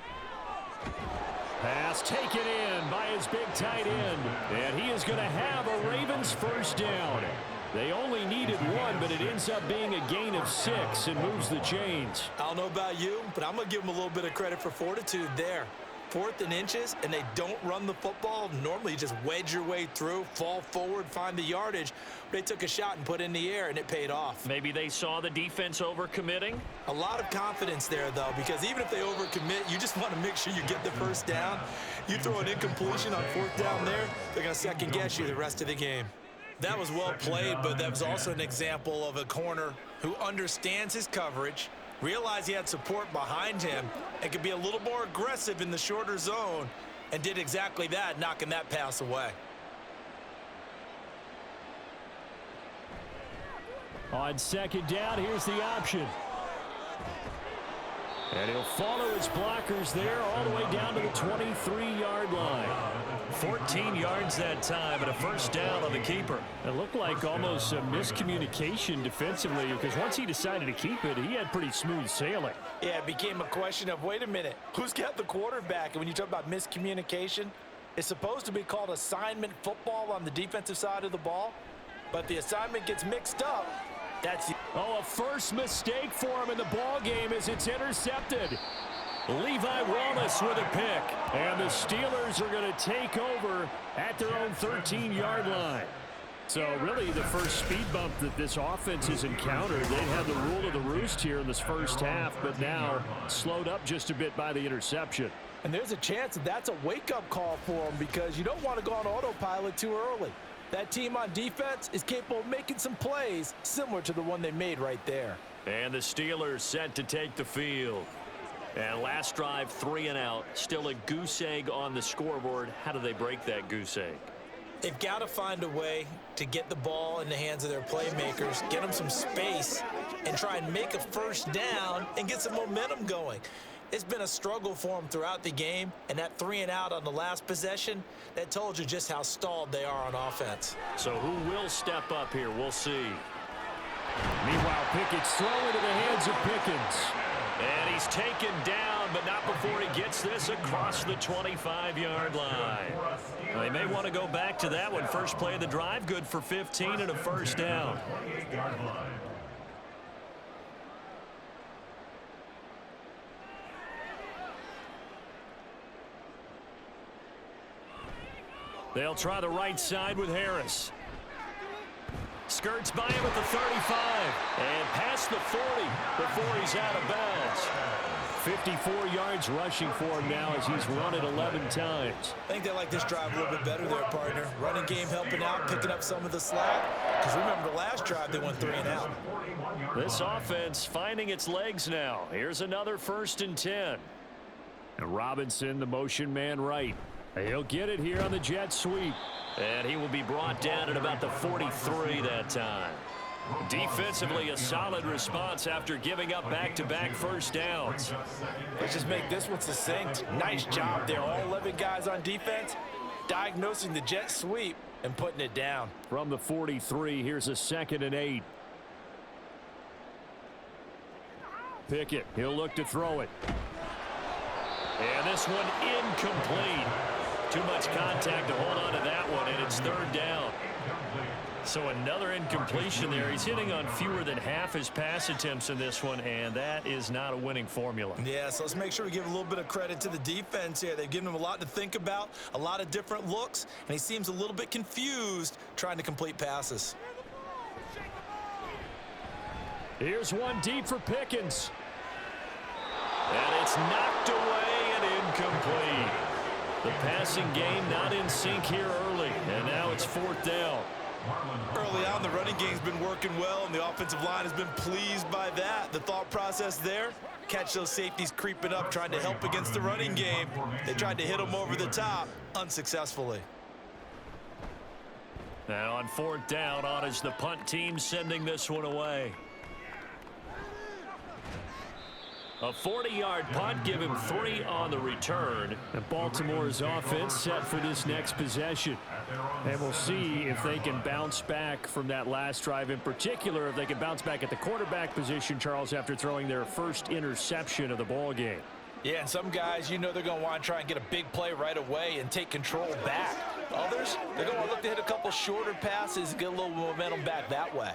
Pass taken in by his big tight end. And he is going to have a Ravens first down. They only needed 1, but it ends up being a gain of 6 and moves the chains. I don't know about you, but I'm going to give them a little bit of credit for fortitude there. 4th and inches, and they don't run the football. Normally, you just wedge your way through, fall forward, find the yardage. They took a shot and put it in the air, and it paid off. Maybe they saw the defense overcommitting. A lot of confidence there, though, because even if they overcommit, you just want to make sure you get the first down. You throw an incompletion on 4th down there, they're going to second-guess you the rest of the game. That was well played, but that was also an example of a corner who understands his coverage, realized he had support behind him, and could be a little more aggressive in the shorter zone, and did exactly that, knocking that pass away. On 2nd down, here's the option. And he'll follow his blockers there all the way down to the 23-yard line. 14 yards that time and a first down on the keeper. It looked like almost a miscommunication defensively, because once he decided to keep it, he had pretty smooth sailing. Yeah, it became a question of, wait a minute, who's got the quarterback? And when you talk about miscommunication, it's supposed to be called assignment football on the defensive side of the ball, but the assignment gets mixed up. A first mistake for him in the ball game as it's intercepted. Levi Wallace with a pick. And the Steelers are going to take over at their own 13-yard line. So really the first speed bump that this offense has encountered. They had the rule of the roost here in this first half, but now slowed up just a bit by the interception. And there's a chance that that's a wake-up call for them, because you don't want to go on autopilot too early. That team on defense is capable of making some plays similar to the one they made right there. And the Steelers set to take the field. And last drive, 3 and out. Still a goose egg on the scoreboard. How do they break that goose egg? They've got to find a way to get the ball in the hands of their playmakers, get them some space, and try and make a first down and get some momentum going. It's been a struggle for them throughout the game, and that 3 and out on the last possession, that told you just how stalled they are on offense. So who will step up here? We'll see. Meanwhile, Pickett's thrown into the hands of Pickens. And he's taken down, but not before he gets this across the 25-yard line. They may want to go back to that one. First play of the drive, good for 15 and a first down. They'll try the right side with Harris. Skirts by him at the 35. And pass past the 40 before he's out of bounds. 54 yards rushing for him now as he's run it 11 times. I think they like this drive a little bit better there, partner. Running game helping out, picking up some of the slack. Because remember, the last drive they went 3 and out. This offense finding its legs now. Here's another 1st and 10. And Robinson, the motion man right. He'll get it here on the jet sweep. And he will be brought down at about the 43 that time. Defensively, a solid response after giving up back-to-back first downs. Let's just make this one succinct. Nice job there. All 11 guys on defense diagnosing the jet sweep and putting it down. From the 43, here's a 2nd and 8. Pickett, he'll look to throw it. And this one incomplete. Too much contact to hold on to that one, and it's 3rd down. So another incompletion there. He's hitting on fewer than half his pass attempts in this one, and that is not a winning formula. Yeah, so let's make sure we give a little bit of credit to the defense here. They've given him a lot to think about, a lot of different looks, and he seems a little bit confused trying to complete passes. Here's one deep for Pickens. And it's knocked away and incomplete. The passing game not in sync here early, and now it's 4th down. Early on, the running game's been working well, and the offensive line has been pleased by that. The thought process there, catch those safeties creeping up, trying to help against the running game. They tried to hit them over the top, unsuccessfully. Now on 4th down, on is the punt team sending this one away. A 40-yard punt, give him 3 on the return. And Baltimore's offense set for this next possession. And we'll see if they can bounce back from that last drive, in particular if they can bounce back at the quarterback position, Charles, after throwing their first interception of the ball game. Yeah, and some guys, you know they're going to want to try and get a big play right away and take control back. Others, they're going to look to hit a couple shorter passes and get a little momentum back that way.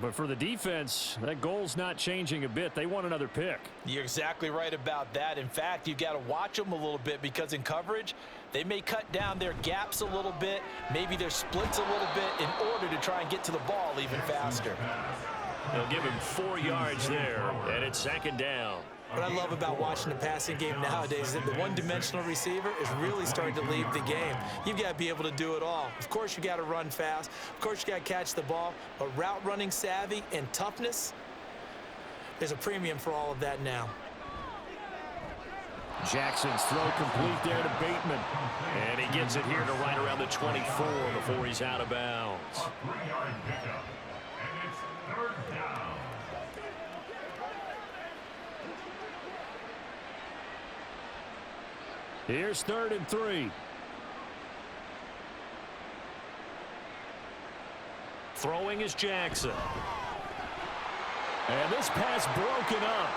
But for the defense, that goal's not changing a bit. They want another pick. You're exactly right about that. In fact, you've got to watch them a little bit because in coverage, they may cut down their gaps a little bit, maybe their splits a little bit in order to try and get to the ball even faster. They'll give him 4 yards there, and it's 2nd down. What I love about watching the passing game nowadays is that the one-dimensional receiver is really starting to leave the game. You've got to be able to do it all. Of course, you got to run fast. Of course, you got to catch the ball. But route running savvy and toughness, there's a premium for all of that now. Jackson's throw complete there to Bateman. And he gets it here to right around the 24 before he's out of bounds. A 3-yard pickup, and it's 3rd down. Here's 3rd and 3. Throwing is Jackson. And this pass broken up.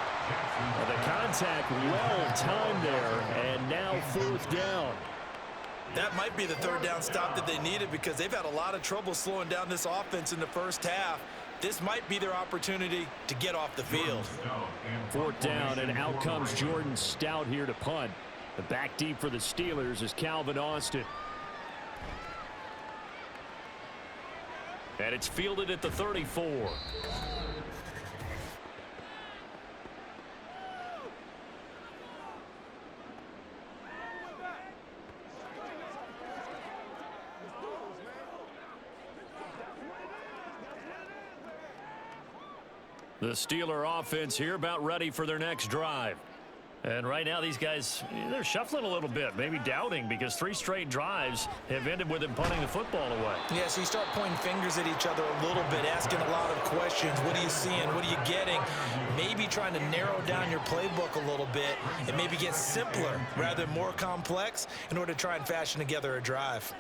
And the contact well timed there, and now 4th down. That might be the 3rd down stop that they needed because they've had a lot of trouble slowing down this offense in the first half. This might be their opportunity to get off the field. 4th down, and out comes Jordan Stout here to punt. The back deep for the Steelers is Calvin Austin. And it's fielded at the 34. The Steeler offense here about ready for their next drive. And right now these guys, they're shuffling a little bit, maybe doubting, because 3 straight drives have ended with them punting the football away. Yeah, so you start pointing fingers at each other a little bit, asking a lot of questions. What are you seeing? What are you getting? Maybe trying to narrow down your playbook a little bit and maybe get simpler rather than more complex in order to try and fashion together a drive.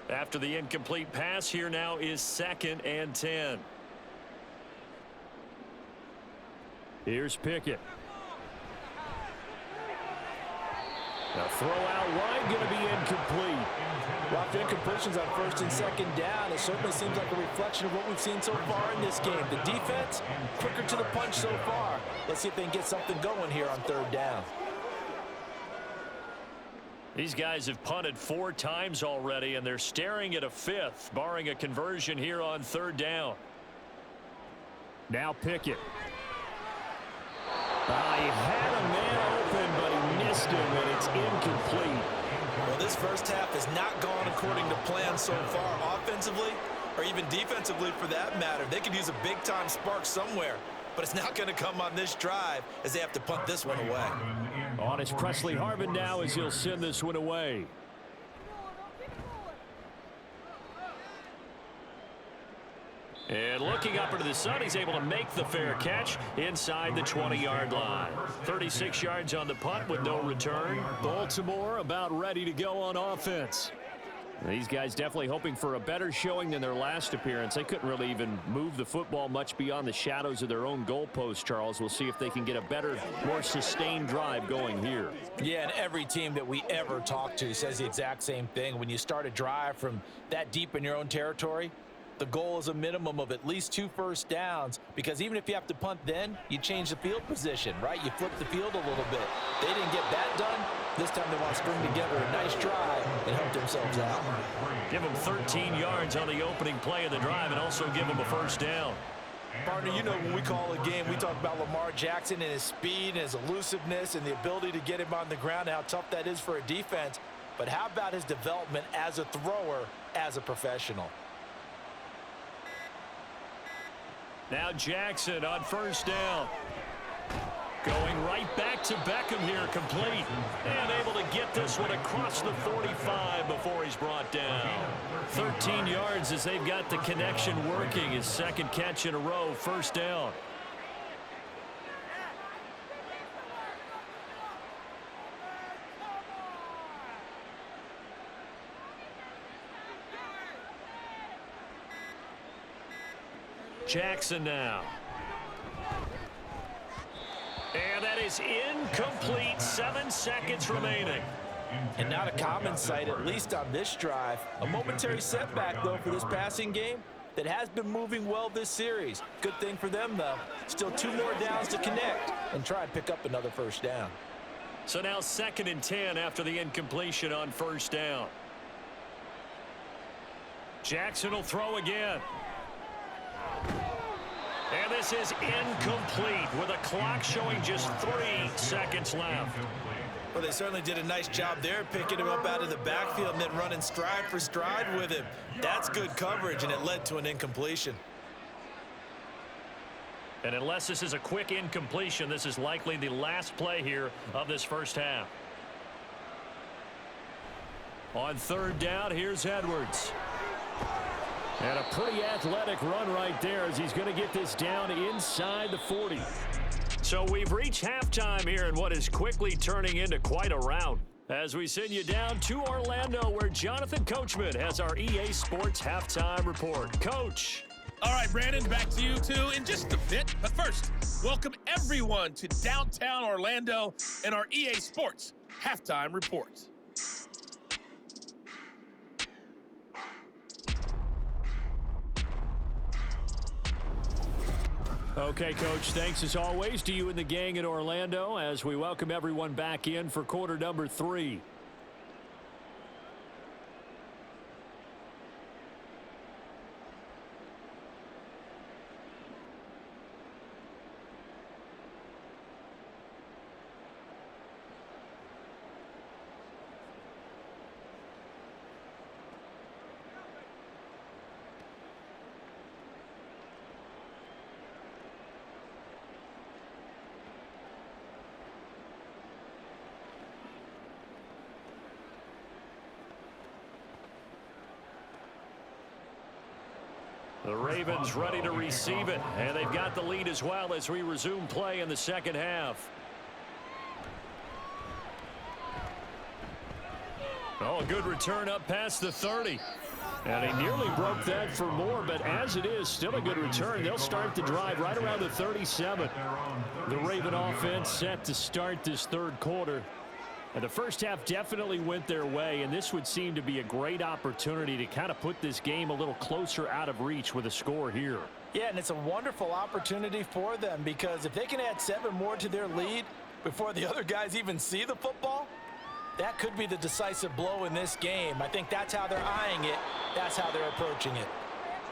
After the incomplete pass, here now is 2nd and 10. Here's Pickett. The throw out wide going to be incomplete. Well, after incompletions on 1st and 2nd down, it certainly seems like a reflection of what we've seen so far in this game. The defense, quicker to the punch so far. Let's see if they can get something going here on 3rd down. These guys have punted 4 times already, and they're staring at a 5th, barring a conversion here on 3rd down. Now Pickett. He had a man open, but he missed him, and it's incomplete. Well, this first half has not gone according to plan so far offensively, or even defensively for that matter. They could use a big-time spark somewhere, but it's not going to come on this drive as they have to punt this one away. On is Presley Harvin now as he'll send this one away. And looking up into the sun, he's able to make the fair catch inside the 20-yard line. 36 yards on the punt with no return. Baltimore about ready to go on offense. These guys definitely hoping for a better showing than their last appearance. They couldn't really even move the football much beyond the shadows of their own goalpost, Charles. We'll see if they can get a better, more sustained drive going here. Yeah, and every team that we ever talk to says the exact same thing. When you start a drive from that deep in your own territory, the goal is a minimum of at least 2 first downs, because even if you have to punt then, you change the field position, right? You flip the field a little bit. They didn't get that done. This time they want to string together a nice drive and help themselves out. Give them 13 yards on the opening play of the drive and also give them a first down. Partner, you know when we call a game, we talk about Lamar Jackson and his speed and his elusiveness and the ability to get him on the ground and how tough that is for a defense. But how about his development as a thrower, as a professional? Now Jackson on first down. Going right back to Beckham here, complete. And able to get this one across the 45 before he's brought down. 13 yards as they've got the connection working. His second catch in a row, first down. Jackson now. And that is incomplete. 7 seconds remaining. And not a common sight, at least on this drive. A momentary setback, though, for this passing game that has been moving well this series. Good thing for them, though. Still 2 more downs to connect and try and pick up another first down. So now 2nd and 10 after the incompletion on first down. Jackson will throw again. And this is incomplete with a clock showing just 3 seconds left. Well, they certainly did a nice job there, picking him up out of the backfield and then running stride for stride with him. That's good coverage, and it led to an incompletion. And unless this is a quick incompletion, this is likely the last play here of this first half. On third down, here's Edwards. And a pretty athletic run right there as he's going to get this down inside the 40. So we've reached halftime here in what is quickly turning into quite a rout. As we send you down to Orlando, where Jonathan Coachman has our EA Sports Halftime Report. Coach. All right, Brandon, back to you two in just a bit. But first, welcome everyone to downtown Orlando and our EA Sports Halftime Report. Okay, Coach, thanks as always to you and the gang in Orlando as we welcome everyone back in for quarter number 3. The Ravens ready to receive it, and they've got the lead as well as we resume play in the second half. Oh, a good return up past the 30. And he nearly broke that for more, but as it is, still a good return. They'll start the drive right around the 37. The Raven offense set to start this third quarter. And the first half definitely went their way, and this would seem to be a great opportunity to kind of put this game a little closer out of reach with a score here. Yeah, and it's a wonderful opportunity for them, because if they can add 7 more to their lead before the other guys even see the football, that could be the decisive blow in this game. I think that's how they're eyeing it. That's how they're approaching it.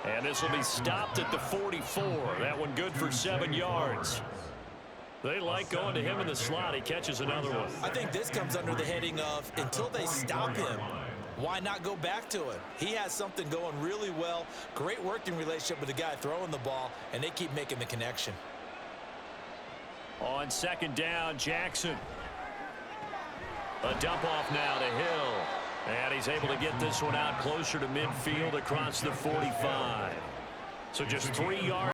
And this will be stopped at the 44. That one good for 7 yards. They like going to him in the slot. He catches another one. I think this comes under the heading of until they stop him, why not go back to it? He has something going really well. Great working relationship with the guy throwing the ball, and they keep making the connection. On second down, Jackson. A dump off now to Hill. And he's able to get this one out closer to midfield across the 45. So just 3 yards.